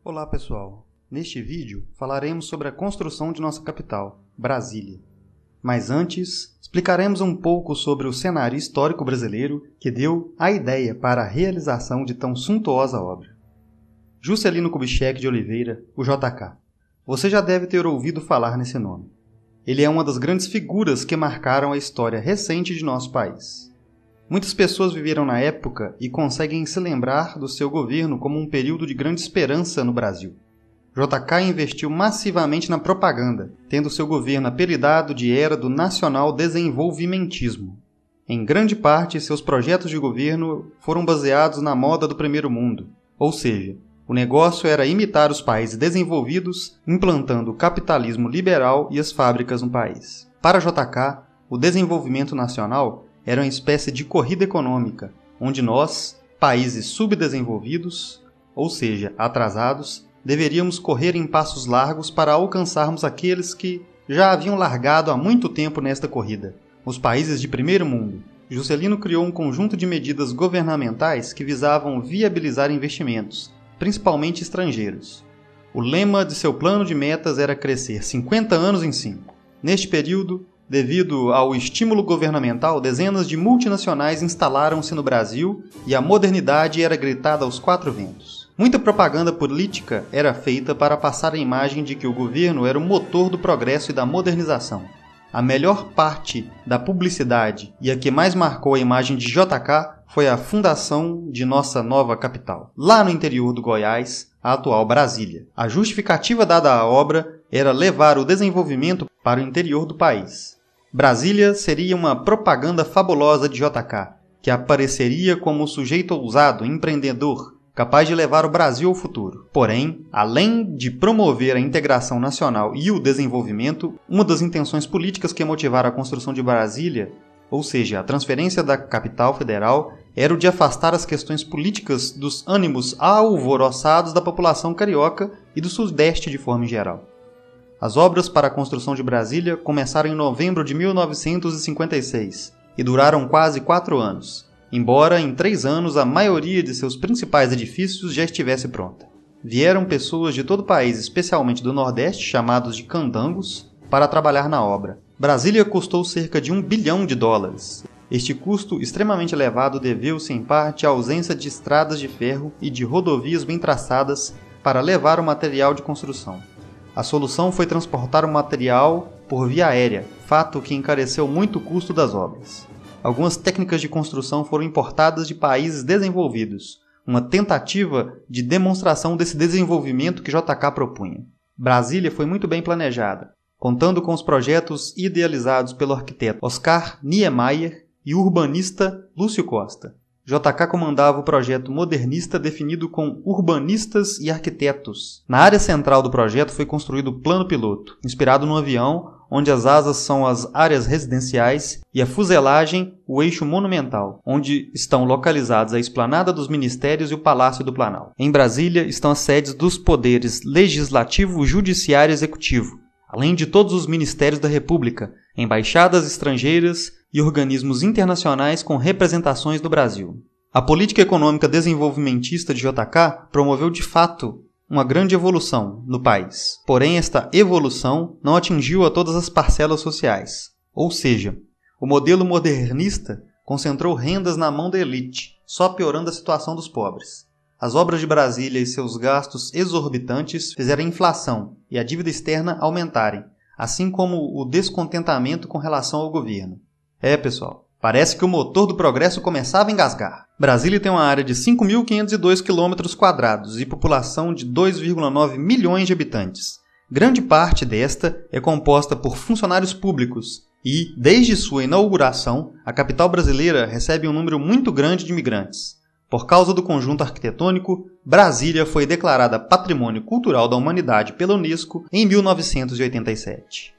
Olá pessoal, neste vídeo falaremos sobre a construção de nossa capital, Brasília. Mas antes, explicaremos um pouco sobre o cenário histórico brasileiro que deu a ideia para a realização de tão suntuosa obra. Juscelino Kubitschek de Oliveira, o JK. Você já deve ter ouvido falar nesse nome. Ele é uma das grandes figuras que marcaram a história recente de nosso país. Muitas pessoas viveram na época e conseguem se lembrar do seu governo como um período de grande esperança no Brasil. JK investiu massivamente na propaganda, tendo seu governo apelidado de Era do Nacional Desenvolvimentismo. Em grande parte, seus projetos de governo foram baseados na moda do primeiro mundo, ou seja, o negócio era imitar os países desenvolvidos, implantando o capitalismo liberal e as fábricas no país. Para JK, o desenvolvimento nacional era uma espécie de corrida econômica, onde nós, países subdesenvolvidos, ou seja, atrasados, deveríamos correr em passos largos para alcançarmos aqueles que já haviam largado há muito tempo nesta corrida, os países de primeiro mundo. Juscelino criou um conjunto de medidas governamentais que visavam viabilizar investimentos, principalmente estrangeiros. O lema de seu plano de metas era crescer 50 anos em 5. Neste período, devido ao estímulo governamental, dezenas de multinacionais instalaram-se no Brasil e a modernidade era gritada aos quatro ventos. Muita propaganda política era feita para passar a imagem de que o governo era o motor do progresso e da modernização. A melhor parte da publicidade e a que mais marcou a imagem de JK foi a fundação de nossa nova capital, lá no interior do Goiás, a atual Brasília. A justificativa dada à obra era levar o desenvolvimento para o interior do país. Brasília seria uma propaganda fabulosa de JK, que apareceria como um sujeito ousado, empreendedor, capaz de levar o Brasil ao futuro. Porém, além de promover a integração nacional e o desenvolvimento, uma das intenções políticas que motivaram a construção de Brasília, ou seja, a transferência da capital federal, era o de afastar as questões políticas dos ânimos alvoroçados da população carioca e do Sudeste de forma geral. As obras para a construção de Brasília começaram em novembro de 1956 e duraram quase 4 anos, embora em 3 anos a maioria de seus principais edifícios já estivesse pronta. Vieram pessoas de todo o país, especialmente do Nordeste, chamados de candangos, para trabalhar na obra. Brasília custou cerca de $1 bilhão. Este custo extremamente elevado deveu-se em parte à ausência de estradas de ferro e de rodovias bem traçadas para levar o material de construção. A solução foi transportar o material por via aérea, fato que encareceu muito o custo das obras. Algumas técnicas de construção foram importadas de países desenvolvidos, uma tentativa de demonstração desse desenvolvimento que JK propunha. Brasília foi muito bem planejada, contando com os projetos idealizados pelo arquiteto Oscar Niemeyer e o urbanista Lúcio Costa. JK comandava o projeto modernista definido com urbanistas e arquitetos. Na área central do projeto foi construído o plano piloto, inspirado no avião, onde as asas são as áreas residenciais e a fuselagem o eixo monumental, onde estão localizados a esplanada dos ministérios e o Palácio do Planalto. Em Brasília estão as sedes dos poderes legislativo, judiciário e executivo, além de todos os ministérios da República, embaixadas estrangeiras e organismos internacionais com representações no Brasil. A política econômica desenvolvimentista de JK promoveu de fato uma grande evolução no país. Porém, esta evolução não atingiu a todas as parcelas sociais. Ou seja, o modelo modernista concentrou rendas na mão da elite, só piorando a situação dos pobres. As obras de Brasília e seus gastos exorbitantes fizeram a inflação e a dívida externa aumentarem, assim como o descontentamento com relação ao governo. Pessoal, parece que o motor do progresso começava a engasgar. Brasília tem uma área de 5.502 km² e população de 2,9 milhões de habitantes. Grande parte desta é composta por funcionários públicos e, desde sua inauguração, a capital brasileira recebe um número muito grande de imigrantes. Por causa do conjunto arquitetônico, Brasília foi declarada Patrimônio Cultural da Humanidade pela Unesco em 1987.